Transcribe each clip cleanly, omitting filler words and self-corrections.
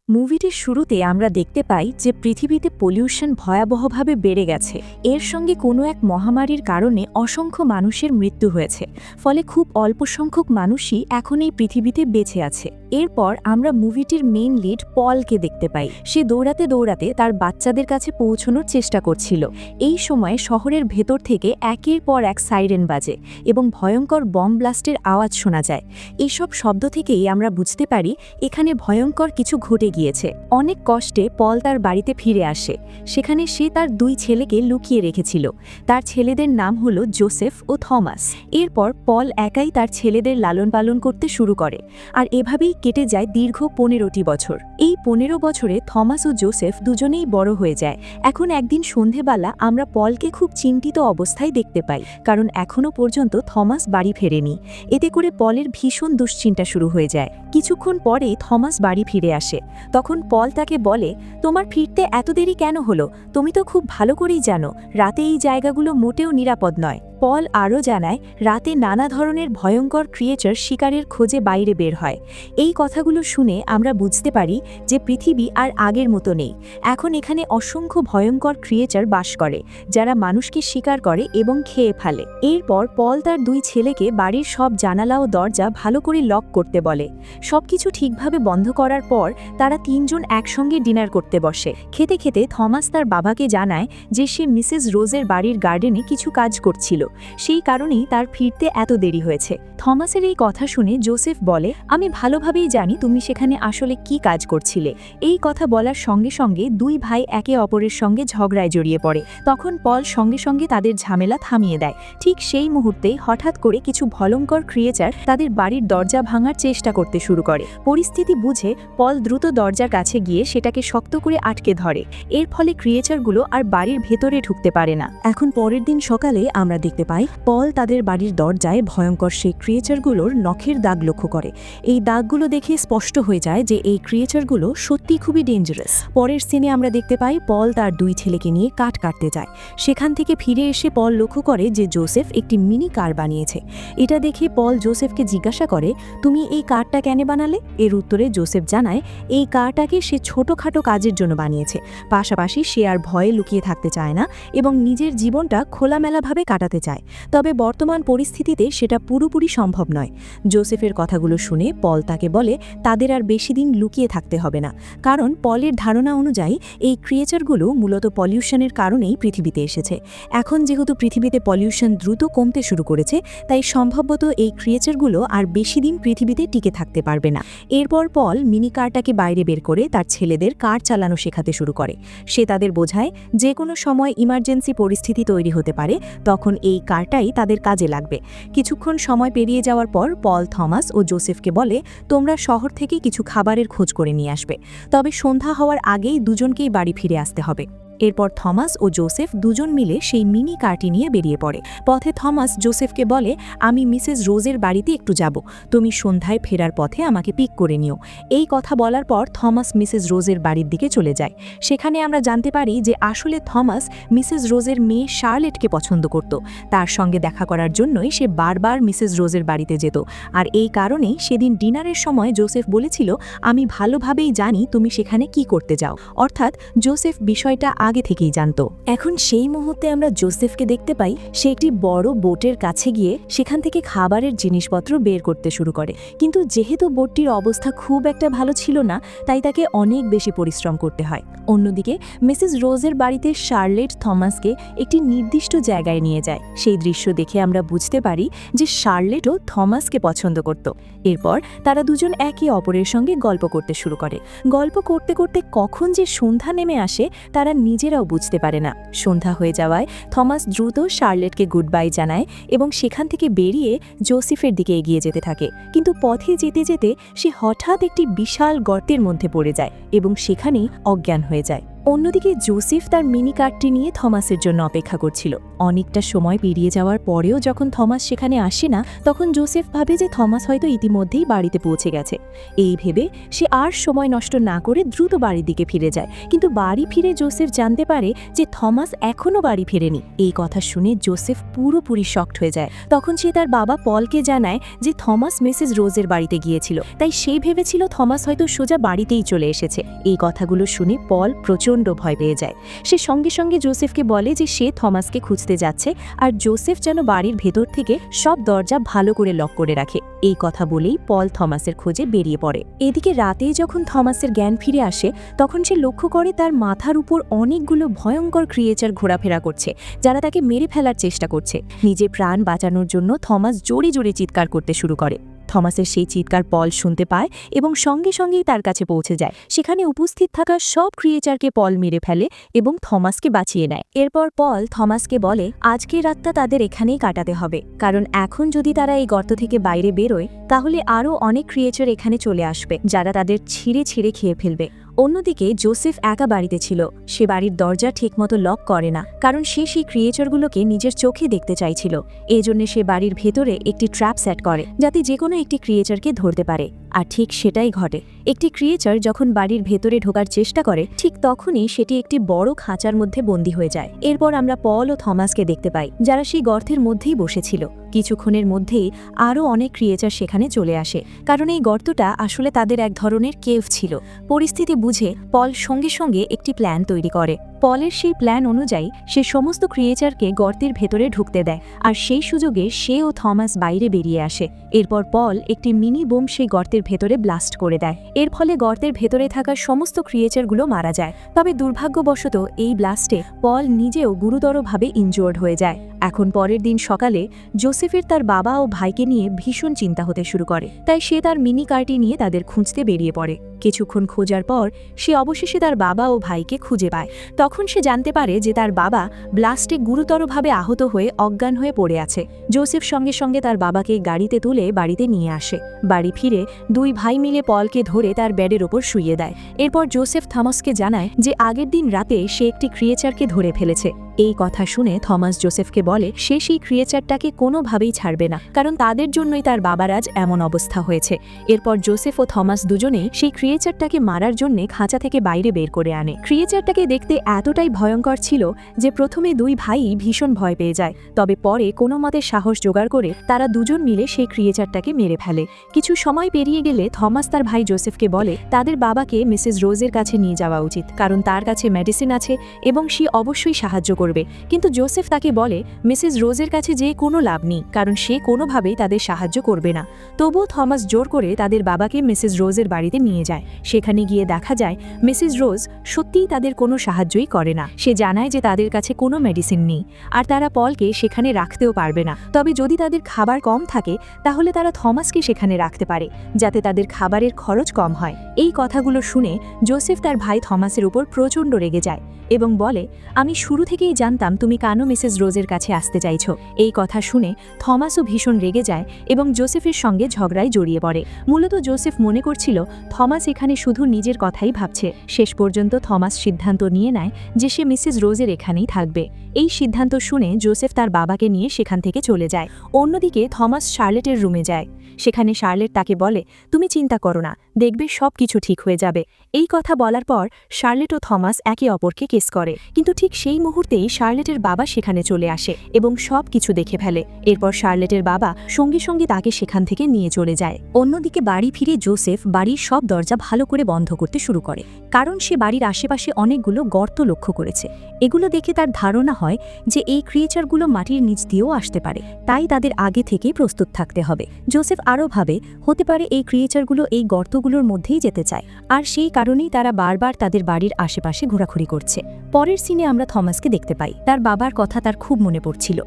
মুভিটির শুরুতে আমরা দেখতে পাই যে পৃথিবীতে পলিউশন ভয়াবহভাবে বেড়ে গেছে। এর সঙ্গে কোনো এক মহামারীর কারণে অসংখ্য মানুষের মৃত্যু হয়েছে, ফলে খুব অল্প সংখ্যক মানুষই এখন এই পৃথিবীতে বেঁচে আছে। এরপর আমরা মুভিটির মেইন লিড পলকে দেখতে পাই। সে দৌড়াতে দৌড়াতে তার বাচ্চাদের কাছে পৌঁছানোর চেষ্টা করছিল। এই সময় শহরের ভেতর থেকে একের পর এক সাইরেন বাজে এবং ভয়ঙ্কর বম ব্লাস্টের আওয়াজ শোনা যায়। এইসব শব্দ থেকেই আমরা বুঝতে পারি এখানে ভয়ঙ্কর কিছু ঘটে গিয়েছে। অনেক কষ্টে পল তার বাড়িতে ফিরে আসে। সেখানে সে তার দুই ছেলেকে লুকিয়ে রেখেছিল। তার ছেলেদের নাম হলো জোসেফ ও থমাস। এরপর পল একাই তার ছেলেদের লালন পালন করতে শুরু করে, আর এভাবেই কেটে যায় দীর্ঘ 15টি বছর। এই 15 বছরে থমাস ও জোসেফ দুজনেই বড় হয়ে যায়। এখন একদিন সন্ধেবেলা আমরা পলকে খুব চিন্তিত অবস্থায় দেখতে পাই, কারণ এখনও পর্যন্ত থমাস বাড়ি ফেরেনি। এতে করে পলের ভীষণ দুশ্চিন্তা শুরু হয়ে যায়। কিছুক্ষণ পরে থমাস বাড়ি ফিরে আসে। তখন পল তাকে বলে, তোমার ফিরতে এত দেরি কেন হলো? তুমি তো খুব ভালো করেই জানো রাতে এই জায়গাগুলো মোটেও নিরাপদ নয়। পল আরও জানায়, রাতে নানা ধরনের ভয়ঙ্কর ক্রিয়েচার শিকারের খোঁজে বাইরে বের হয়। এই কথাগুলো শুনে আমরা বুঝতে পারি যে পৃথিবী আর আগের মতো নেই। এখন এখানে অসংখ্য ভয়ঙ্কর ক্রিয়েচার বাস করে, যারা মানুষকে শিকার করে এবং খেয়ে ফেলে। এরপর পল তার দুই ছেলেকে বাড়ির সব জানালা ও দরজা ভালো করে লক করতে বলে। সবকিছু ঠিকভাবে বন্ধ করার পর তারা তিনজন একসঙ্গে ডিনার করতে বসে। খেতে খেতে থমাস তার বাবাকে জানায় যে সে মিসেস রোজের বাড়ির গার্ডেনে কিছু কাজ করছিল, সেই কারণেই তার ফিরতে এত দেরি হয়েছে। থমাসের এই কথা শুনে জোসেফ বলে, আমি ভালোভাবেই জানি তুমি সেখানে আসলে কি কাজ করছিলে। এই কথা বলার সঙ্গে সঙ্গে দুই ভাই একে অপরের সঙ্গে ঝগড়ায় জড়িয়ে পড়ে। তখন পল সঙ্গে সঙ্গে তাদের ঝামেলা থামিয়ে দেয়। ঠিক সেই মুহূর্তেই হঠাৎ করে কিছু ভয়ঙ্কর ক্রিয়েচার তাদের বাড়ির দরজা ভাঙার চেষ্টা করতে শুরু করে। পরিস্থিতি বুঝে পল দ্রুত দরজার কাছে গিয়ে সেটাকে শক্ত করে আটকে ধরে। এর ফলে ক্রিয়েচারগুলো আর বাড়ির ভেতরে ঢুকতে পারে না। এখন পরের দিন সকালে আমরা দেখতে পাই পল তাদের বাড়ির দরজায় ভয়ঙ্কর সেই ক্রিয়েচারগুলোর নখের দাগ লক্ষ্য করে। এই দাগগুলো দেখে স্পষ্ট হয়ে যায় যে এই ক্রিয়েচারগুলো সত্যি খুবই ডেঞ্জারাস। পরের সিনে আমরা দেখতে পাই পল তার দুই ছেলেকে নিয়ে কাঠ কাটতে যায়। সেখান থেকে ফিরে এসে পল লক্ষ্য করে যে জোসেফ একটি মিনি কার বানিয়েছে। এটা দেখে পল জোসেফকে জিজ্ঞাসা করে, তুমি এই কারটা কেন বানালে? এর উত্তরে জোসেফ জানায়, এই কারটাকে সে ছোটোখাটো কাজের জন্য বানিয়েছে। পাশাপাশি সে আর ভয়ে লুকিয়ে থাকতে চায় না এবং নিজের জীবনটা খোলামেলাভাবে কাটাতে চায়। তবে বর্তমান পরিস্থিতিতে সেটা পুরোপুরি সম্ভব নয়। জোসেফের কথাগুলো শুনে পল তাকে বলে তাদের আর বেশি দিন লুকিয়ে থাকতে হবে না, কারণ পলের ধারণা অনুযায়ী এই ক্রিয়েচারগুলো মূলত পলিউশনের কারণেই পৃথিবীতে এসেছে। এখন যেহেতু পৃথিবীতে পলিউশন দ্রুত কমতে শুরু করেছে, তাই সম্ভবত এই ক্রিয়েচারগুলো আর বেশি দিন পৃথিবীতে টিকে থাকতে পারবে না। এরপর পল মিনি কারটাকে বাইরে বের করে তার ছেলেদের কার চালানো শেখাতে শুরু করে। সে তাদের বোঝায় যে কোনো সময় ইমার্জেন্সি পরিস্থিতি তৈরি হতে পারে, তখন এই কারটাই তাদের কাজে লাগবে। কিছুক্ষণ সময় পেরিয়ে যাওয়ার পর পল থমাস ও জোসেফকে বলে, তোমরা শহর থেকে কিছু খাবারের খোঁজ করে নিয়ে আসবে, তবে সন্ধ্যা হওয়ার আগেই দুজনকেই বাড়ি ফিরে আসতে হবে। এরপর থমাস ও জোসেফ দুজন মিলে সেই মিনি কারটি নিয়ে বেরিয়ে পড়ে। পথে থমাস জোসেফকে বলে, আমি মিসেস রোজের বাড়িতে একটু যাব, তুমি সন্ধ্যায় ফেরার পথে আমাকে পিক করে নিও। এই কথা বলার পর থমাস মিসেস রোজের বাড়ির দিকে চলে যায়। সেখানে আমরা জানতে পারি যে আসলে থমাস মিসেস রোজের মেয়ে শার্লেটকে পছন্দ করত। তার সঙ্গে দেখা করার জন্যই সে বারবার মিসেস রোজের বাড়িতে যেত, আর এই কারণেই সেদিন ডিনারের সময় জোসেফ বলেছিল, আমি ভালোভাবেই জানি তুমি সেখানে কি করতে যাও। অর্থাৎ জোসেফ বিষয়টা আগে থেকেই জানতো। এখন সেই মুহূর্তে আমরা জোসেফকে দেখতে পাই সে একটি বড় বোটের কাছে গিয়ে সেখান থেকে খাবারের জিনিসপত্র বের করতে শুরু করে। কিন্তু যেহেতু বোটটির অবস্থা খুব একটা ভালো ছিল না, তাই তাকে অনেক বেশি পরিশ্রম করতে হয়। অন্যদিকে মিসেস রোজের বাড়িতে শার্লেট থমাসকে একটি নির্দিষ্ট জায়গায় নিয়ে যায়। সেই দৃশ্য দেখে আমরা বুঝতে পারি যে শার্লেটও থমাসকে পছন্দ করত। এরপর তারা দুজন একে অপরের সঙ্গে গল্প করতে শুরু করে। গল্প করতে করতে কখন যে সন্ধ্যা নেমে আসে তারা নিজেরাও বুঝতে পারে না। সন্ধ্যা হয়ে যাওয়ায় থমাস দ্রুত শার্লেটকে গুড বাই জানায় এবং সেখান থেকে বেরিয়ে জোসেফের দিকে এগিয়ে যেতে থাকে। কিন্তু পথে যেতে যেতে সে হঠাৎ একটি বিশাল গর্তের মধ্যে পড়ে যায় এবং সেখানেই অজ্ঞান হয়ে যায়। অন্যদিকে জোসেফ তার মিনি কারটি নিয়ে থমাসের জন্য অপেক্ষা করছিল। অনেকটা সময় পেরিয়ে যাওয়ার পরেও যখন থমাস সেখানে আসে না, তখন জোসেফ ভাবে যে থমাস হয়তো ইতিমধ্যেই বাড়িতে পৌঁছে গেছে। এই ভেবে সে আর সময় নষ্ট না করে দ্রুত বাড়ির দিকে ফিরে যায়। কিন্তু বাড়ি ফিরে জোসেফ জানতে পারে যে থমাস এখনও বাড়ি ফেরেনি। এই কথা শুনে জোসেফ পুরোপুরি শকড হয়ে যায়। তখন সে তার বাবা পলকে জানায় যে থমাস মিসেস রোজের বাড়িতে গিয়েছিল, তাই সে ভেবেছিল থমাস হয়তো সোজা বাড়িতেই চলে এসেছে। এই কথাগুলো শুনে পল প্রচণ্ড ভয় পেয়ে যায়। সে সঙ্গে সঙ্গে জোসেফকে বলে যে সে থমাসকে খুঁজতে যাচ্ছে, আর জোসেফ যেন বাড়ির ভেতর থেকে সব দরজা ভালো করে লক করে রাখে। এই কথা বলেই পল থমাসের খোঁজে বেরিয়ে পড়ে। এদিকে রাতেই যখন থমাসের জ্ঞান ফিরে আসে, তখন সে লক্ষ্য করে তার মাথার উপর অনেকগুলো ভয়ঙ্কর ক্রিয়েচার ঘোরাফেরা করছে, যারা তাকে মেরে ফেলার চেষ্টা করছে। নিজের প্রাণ বাঁচানোর জন্য থমাস জোরে জোরে চিৎকার করতে শুরু করে। থমাসের সেই চিৎকার পল শুনতে পায় এবং সঙ্গে সঙ্গেই তার কাছে পৌঁছে যায়। সেখানে উপস্থিত থাকা সব ক্রিয়েচারকে পল মেরে ফেলে এবং থমাসকে বাঁচিয়ে নেয়। এরপর পল থমাসকে বলে আজকের রাতটা তাদের এখানেই কাটাতে হবে, কারণ এখন যদি তারা এই গর্ত থেকে বাইরে বেরোয় তাহলে আরও অনেক ক্রিয়েচার এখানে চলে আসবে, যারা তাদের ছিঁড়ে ছিঁড়ে খেয়ে ফেলবে। অন্যদিকে জোসেফ একা বাড়িতে ছিল। সে বাড়ির দরজা ঠিকমতো লক করে না, কারণ সে সেই ক্রিয়েচারগুলোকে নিজের চোখে দেখতে চাইছিল। এজন্য সে বাড়ির ভেতরে একটি ট্র্যাপ সেট করে, যাতে যে কোনো একটি ক্রিয়েচারকে ধরতে পারে। আর ঠিক সেটাই ঘটে। একটি ক্রিয়েচার যখন বাড়ির ভেতরে ঢোকার চেষ্টা করে, ঠিক তখনই সেটি একটি বড় খাঁচার মধ্যে বন্দী হয়ে যায়। এরপর আমরা পল ও থমাসকে দেখতে পাই, যারা সেই গর্তের মধ্যেই বসেছিল। কিছুক্ষণের মধ্যেই আরও অনেক ক্রিয়েচার সেখানে চলে আসে, কারণ এই গর্তটা আসলে তাদের এক ধরনের কেভ ছিল। পরিস্থিতি বুঝে পল সঙ্গে সঙ্গে একটি প্ল্যান তৈরি করে। পলের সেই প্ল্যান অনুযায়ী সে সমস্ত ক্রিয়েচারকে গর্তের ভেতরে ঢুকতে দেয়, আর সেই সুযোগে সে ও থমাস বাইরে বেরিয়ে আসে। এরপর পল একটি মিনি বোম সেই গর্তের ভেতরে ব্লাস্ট করে দেয়। এর ফলে গর্তের ভেতরে থাকা সমস্ত ক্রিয়েচারগুলো মারা যায়। তবে দুর্ভাগ্যবশত এই ব্লাস্টে পল নিজেও গুরুতরভাবে ইনজুর্ড হয়ে যায়। এখন পরের দিন সকালে জোসেফের তার বাবা ও ভাইকে নিয়ে ভীষণ চিন্তা হতে শুরু করে, তাই সে তার মিনি কারটি নিয়ে তাদের খুঁজতে বেরিয়ে পড়ে। কিছুক্ষণ খোঁজার পর সে অবশেষে তার বাবা ও ভাইকে খুঁজে পায়। তখন সে জানতে পারে যে তার বাবা ব্লাস্টে গুরুতরভাবে আহত হয়ে অজ্ঞান হয়ে পড়ে আছে। জোসেফ সঙ্গে সঙ্গে তার বাবাকে গাড়িতে তুলে বাড়িতে নিয়ে আসে। বাড়ি ফিরে দুই ভাই মিলে পলকে ধরে তার বেডের ওপর শুইয়ে দেয়। এরপর জোসেফ থমাসকে জানায় যে আগের দিন রাতে সে একটি ক্রিয়েচারকে ধরে ফেলেছে। এই কথা শুনে থমাস জোসেফকে বলে সে সেই ক্রিয়েচারটাকে কোনোভাবেই ছাড়বে না, কারণ তাদের জন্যই তার বাবার আজ এমন অবস্থা হয়েছে। এরপর জোসেফ ও থমাস দুজনেই সেই ক্রিয়েচারটাকে মারার জন্য খাঁচা থেকে বাইরে বের করে আনে। ক্রিয়েচারটাকে দেখতে এতটাই ভয়ঙ্কর ছিল যে প্রথমে দুই ভাই ভীষণ ভয় পেয়ে যায়, তবে পরে কোনো মতে সাহস জোগাড় করে তারা দুজন মিলে সেই ক্রিয়েচারটাকে মেরে ফেলে। কিছু সময় পেরিয়ে গেলে থমাস তার ভাই জোসেফকে বলে তাদের বাবাকে মিসেস রোজের কাছে নিয়ে যাওয়া উচিত, কারণ তার কাছে মেডিসিন আছে এবং সে অবশ্যই সাহায্য করবে। কিন্তু জোসেফ তাকে বলে মিসেস রোজের কাছে যে কোনো লাভ নেই, কারণ সে কোনোভাবেই তাদের সাহায্য করবে না। তবুও থমাস জোর করে তাদের বাবাকে মিসেস রোজের বাড়িতে নিয়ে যায়। সেখানে গিয়ে দেখা যায় মিসেস রোজ সত্যিই তাদের কোনো সাহায্যই করে না। সে জানায় যে তাদের কাছে কোনো মেডিসিন নেই, আর তারা পলকে সেখানে রাখতেও পারবে না। তবে যদি তাদের খাবার কম থাকে তাহলে তারা থমাসকে সেখানে রাখতে পারে, যাতে তাদের খাবারের খরচ কম হয়। এই কথাগুলো শুনে জোসেফ তার ভাই থমাসের উপর প্রচণ্ড রেগে যায় এবং বলে আমি শুরু থেকেই জানতাম তুমি কেন মিসেস রোজের কাছে আসতে চাইছো। এই কথা শুনে থমাসও ভীষণ রেগে যায় এবং জোসেফের সঙ্গে ঝগড়ায় জড়িয়ে পড়ে। মূলত জোসেফ মনে করছিল থমাস এখানে শুধু নিজের কথাই ভাবছে। শেষ পর্যন্ত থমাস সিদ্ধান্ত নিয়ে নেয় যে সে মিসেস রোজের এখানেই থাকবে। এই সিদ্ধান্ত শুনে জোসেফ তার বাবাকে নিয়ে সেখান থেকে চলে যায়। অন্যদিকে থমাস শার্লেটের রুমে যায়। সেখানে শার্লেট তাকে বলে তুমি চিন্তা করো না, দেখবে সব কিছু ঠিক হয়ে যাবে। এই কথা বলার পর শার্লেট ও থমাস একে অপরকে কিস করে, কিন্তু ঠিক সেই মুহূর্তেই শার্লেটের বাবা সেখানে চলে আসে এবং সব কিছু দেখে ফেলে। এরপর শার্লেটের বাবা সঙ্গে সঙ্গে তাকে সেখান থেকে নিয়ে চলে যায়। অন্যদিকে বাড়ি ফিরে জোসেফ বাড়ির সব দরজা ভালো করে বন্ধ করতে শুরু করে, কারণ সে বাড়ির আশেপাশে অনেকগুলো গর্ত লক্ষ্য করেছে। এগুলো দেখে তার ধারণা হয় যে এই ক্রিয়েচারগুলো মাটির নিচ দিয়েও আসতে পারে, তাই তাদের আগে থেকেই প্রস্তুত থাকতে হবে। জোসেফ আরও ভাবে হতে পারে এই ক্রিয়েচারগুলো এই গর্তগুলোর মধ্যেই যেতে চায়, আর সেই কারণেই তারা বারবার তাদের বাড়ির আশেপাশে ঘোরাঘুরি করছে। পরের সিনে আমরা থমাসকে দেখতে পাই। তার বাবার কথা তার খুব মনে পড়ছিল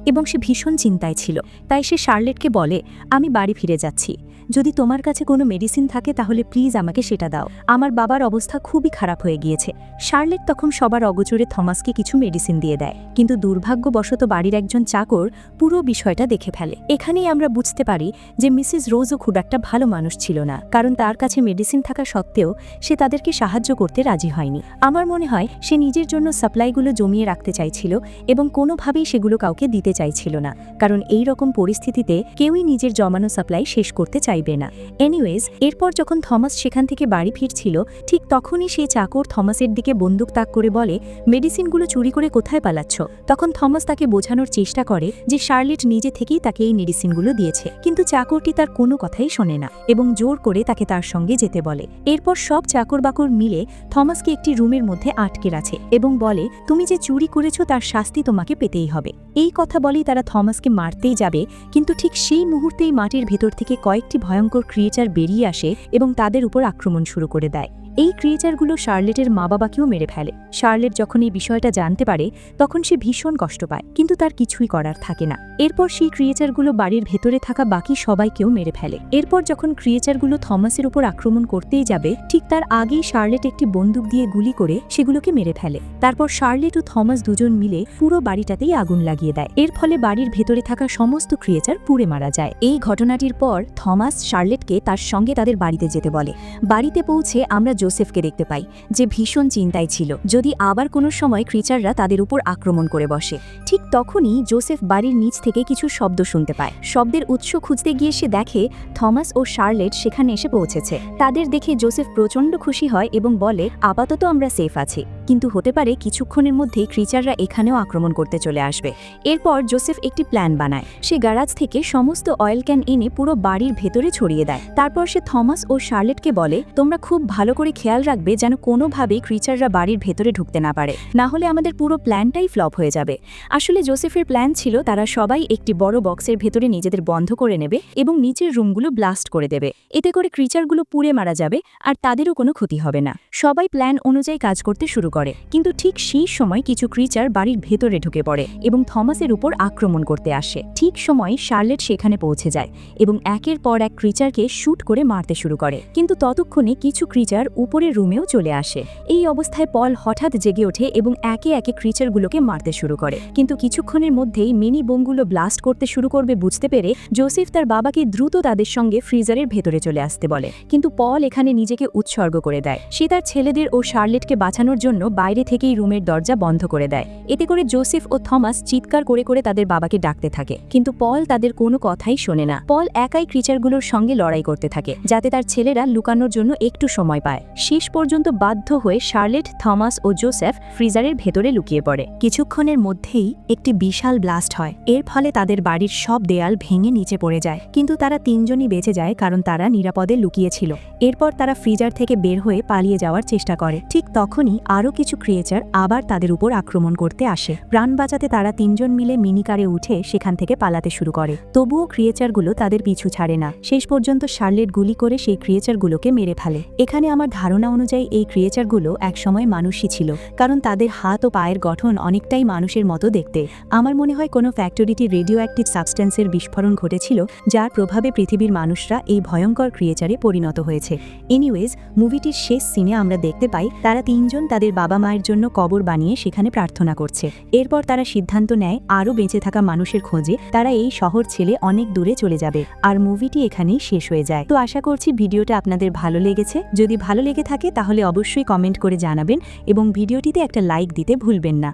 এবং সে ভীষণ চিন্তায় ছিল। তাই সে শার্লেটকে বলে আমি বাড়ি ফিরে যাচ্ছি, যদি তোমার কাছে কোনো মেডিসিন থাকে তাহলে প্লিজ আমাকে আমাকে সেটা দাও, আমার বাবার অবস্থা খুবই খারাপ হয়ে গিয়েছে। শার্লেট তখন সবার অগোচরে থমাসকে কিছু মেডিসিন দিয়ে দেয়, কিন্তু দুর্ভাগ্যবশত বাড়ির একজন চাকর পুরো বিষয়টা দেখে ফেলে। এখানেই আমরা বুঝতে পারি যে মিসেস রোজও খুব একটা ভালো মানুষ ছিল না, কারণ তার কাছে মেডিসিন থাকা সত্ত্বেও সে তাদেরকে সাহায্য করতে রাজি হয়নি। আমার মনে হয় সে নিজের জন্য সাপ্লাইগুলো জমিয়ে রাখতে চাইছিল এবং কোনোভাবেই সেগুলো কাউকে দিতে চাইছিল না, কারণ এই রকম পরিস্থিতিতে কেউই নিজের জমানো সাপ্লাই শেষ করতে চাইবে না। এনিওয়েজ, এরপর যখন থমাস সেখান থেকে বাড়ি ফিরছিল, ঠিক তখনই সেই চাকর থমাসের দিকে বন্দুক তাক করে বলে, মেডিসিনগুলো চুরি করে কোথায় পালাচ্ছ? তখন থমাস তাকে বোঝানোর চেষ্টা করে যে শার্লেট নিজে থেকেই তাকে এই মেডিসিনগুলো দিয়েছে, কিন্তু চাকরটি তার কোনো কথাই শোনে না এবং জোর করে তাকে তার সঙ্গে যেতে বলে। এরপর সব চাকর বাকর মিলে থমাসকে একটি রুমের মধ্যে আটকে রাখে এবং বলে, তুমি যে চুরি করেছো তার শাস্তি তোমাকে পেতেই হবে। এই কথা বলেই তারা থমাসকে মারতেই যাবে, কিন্তু ঠিক সেই মুহূর্তেই মাটির ভেতর থেকে কয়েকটি ভয়ঙ্কর ক্রিয়েচার বেরিয়ে আসে এবং তাদের উপর আক্রমণ শুরু করে দেয়। এই ক্রিয়েচারগুলো শার্লেটের মা বাবাকেও মেরে ফেলে। শার্লেট যখন এই বিষয়টা জানতে পারে তখন সে ভীষণ কষ্ট পায়, কিন্তু তার কিছুই করার থাকে না। এরপর সেই ক্রিয়েচারগুলো বাড়ির ভেতরে থাকা বাকি সবাইকেও মেরে ফেলে। এরপর যখন ক্রিয়েচারগুলো থমাসের উপর আক্রমণ করতেই যাবে, ঠিক তার আগেই শার্লেট একটি বন্দুক দিয়ে গুলি করে সেগুলোকে মেরে ফেলে। তারপর শার্লেট ও থমাস দুজন মিলে পুরো বাড়িটাতেই আগুন লাগিয়ে দেয়। এর ফলে বাড়ির ভেতরে থাকা সমস্ত ক্রিয়েচার পুড়ে মারা যায়। এই ঘটনাটির পর থমাস শার্লেটকে তার সঙ্গে তাদের বাড়িতে যেতে বলে। বাড়িতে পৌঁছে আমরা জোসেফকে দেখতে পাই, যে ভীষণ চিন্তায় ছিল যদি আবার কোনো সময় ক্রিচাররা তাদের উপর আক্রমণ করে বসে। ঠিক তখনই জোসেফ বাড়ির নিচ থেকে কিছু শব্দ শুনতে পায়। শব্দের উৎস খুঁজতে গিয়ে সে দেখে থমাস ও শার্লেট সেখানে এসে পৌঁছেছে। তাদের দেখে জোসেফ প্রচণ্ড খুশি হয় এবং বলে, আপাতত আমরা সেফ আছি, কিন্তু হতে পারে কিছুক্ষণের মধ্যেই ক্রিচাররা এখানেও আক্রমণ করতে চলে আসবে। এরপর জোসেফ একটি প্ল্যান বানায়। সে গ্যারাজ থেকে সমস্ত অয়েল ক্যান এনে পুরো বাড়ির ভেতরে ছড়িয়ে দেয়। তারপর সে থমাস ও শার্লেটকে বলে, তোমরা খুব ভালো করে খেয়াল রাখবে যেন কোনোভাবেই ক্রিচাররা বাড়ির ভেতরে ঢুকতে না পারে, না হলে আমাদের পুরো প্ল্যানটাই ফ্লপ হয়ে যাবে। আসলে জোসেফের প্ল্যান ছিল তারা সবাই একটি বড় বক্সের ভেতরে নিজেদের বন্ধ করে নেবে এবং নিচের রুমগুলো ব্লাস্ট করে দেবে। এতে করে ক্রিচারগুলো পুড়ে মারা যাবে আর তাদেরও কোনো ক্ষতি হবে না। সবাই প্ল্যান অনুযায়ী কাজ করতে শুরু করে, কিন্তু ঠিক সেই সময় কিছু ক্রিচার বাড়ির ভেতরে ঢুকে পড়ে এবং থমাসের উপর আক্রমণ করতে আসে। ঠিক সময় শার্লেট সেখানে পৌঁছে যায় এবং একের পর এক ক্রিচারকে শুট করে মারতে শুরু করে, কিন্তু ততক্ষণে কিছু ক্রিচার উপরের রুমেও চলে আসে। এই অবস্থায় পল হঠাৎ জেগে ওঠে এবং একে একে ক্রিচারগুলোকে মারতে শুরু করে, কিন্তু কিছুক্ষণের মধ্যেই মিনি বোমগুলো ব্লাস্ট করতে শুরু করবে বুঝতে পেরে জোসেফ তার বাবাকে দ্রুত তাদের সঙ্গে ফ্রিজারের ভেতরে চলে আসতে বলে, কিন্তু পল এখানে নিজেকে উৎসর্গ করে দেয়। সে তার ছেলেদের ও শার্লেটকে বাঁচানোর জন্য বাইরে থেকেই রুমের দরজা বন্ধ করে দেয়। এতে করে জোসেফ ও থমাস চিৎকার করে করে তাদের বাবাকে ডাকতে থাকে, কিন্তু পল তাদের কোনো কথাই শোনে না। পল একাই ক্রিচারগুলোর সঙ্গে লড়াই করতে থাকে যাতে তার ছেলেরা লুকানোর জন্য একটু সময় পায়। শেষ পর্যন্ত বাধ্য হয়ে শার্লেট, থমাস ও জোসেফ ফ্রিজারের ভেতরে লুকিয়ে পড়ে। কিছুক্ষণের মধ্যেই একটি বিশাল ব্লাস্ট হয়। এর ফলে তাদের বাড়ির সব দেয়াল ভেঙে নিচে পড়ে যায়, কিন্তু তারা তিনজনই বেঁচে যায় কারণ তারা নিরাপদে লুকিয়েছিল। এরপর তারা ফ্রিজার থেকে বের হয়ে পালিয়ে যাওয়ার চেষ্টা করে। ঠিক তখনই আরও কিছু ক্রিয়েচার আবার তাদের উপর আক্রমণ করতে আসে। প্রাণ বাঁচাতে তারা তিনজন মিলে মিনিকারে উঠে সেখান থেকে পালাতে শুরু করে। তবুও ক্রিয়েচারগুলো তাদের পিছু ছাড়ে না। শেষ পর্যন্ত শার্লেট গুলি করে সেই ক্রিয়েচারগুলোকে মেরে ফেলে। এখানে আমার ধারণা অনুযায়ী এই ক্রিয়েচারগুলো একসময় মানুষই ছিল, কারণ তাদের হাত ও পায়ের গঠন অনেকটাই মানুষের মতো দেখতে। আমার মনে হয় কোনো ফ্যাক্টরিটি রেডিও অ্যাক্টিভ সাবস্টেন্সের বিস্ফোরণ ঘটেছিল, যার প্রভাবে পৃথিবীর মানুষরা এই ভয়ঙ্কর ক্রিয়েচারে পরিণত হয়েছে। এনিওয়েজ, মুভিটির শেষ সিনে আমরা দেখতে পাই তারা তিনজন তাদের বাবা মায়ের জন্য কবর বানিয়ে সেখানে প্রার্থনা করছে। এরপর তারা সিদ্ধান্ত নেয় আরও বেঁচে থাকা মানুষের খোঁজে তারা এই শহর ছেড়ে অনেক দূরে চলে যাবে। আর মুভিটি এখানেই শেষ হয়ে যায়। তো আশা করছি ভিডিওটা আপনাদের ভালো লেগেছে। যদি ভালো লেগে থাকে তাহলে অবশ্যই কমেন্ট করে জানাবেন এবং ভিডিওটিতে একটা লাইক দিতে ভুলবেন না।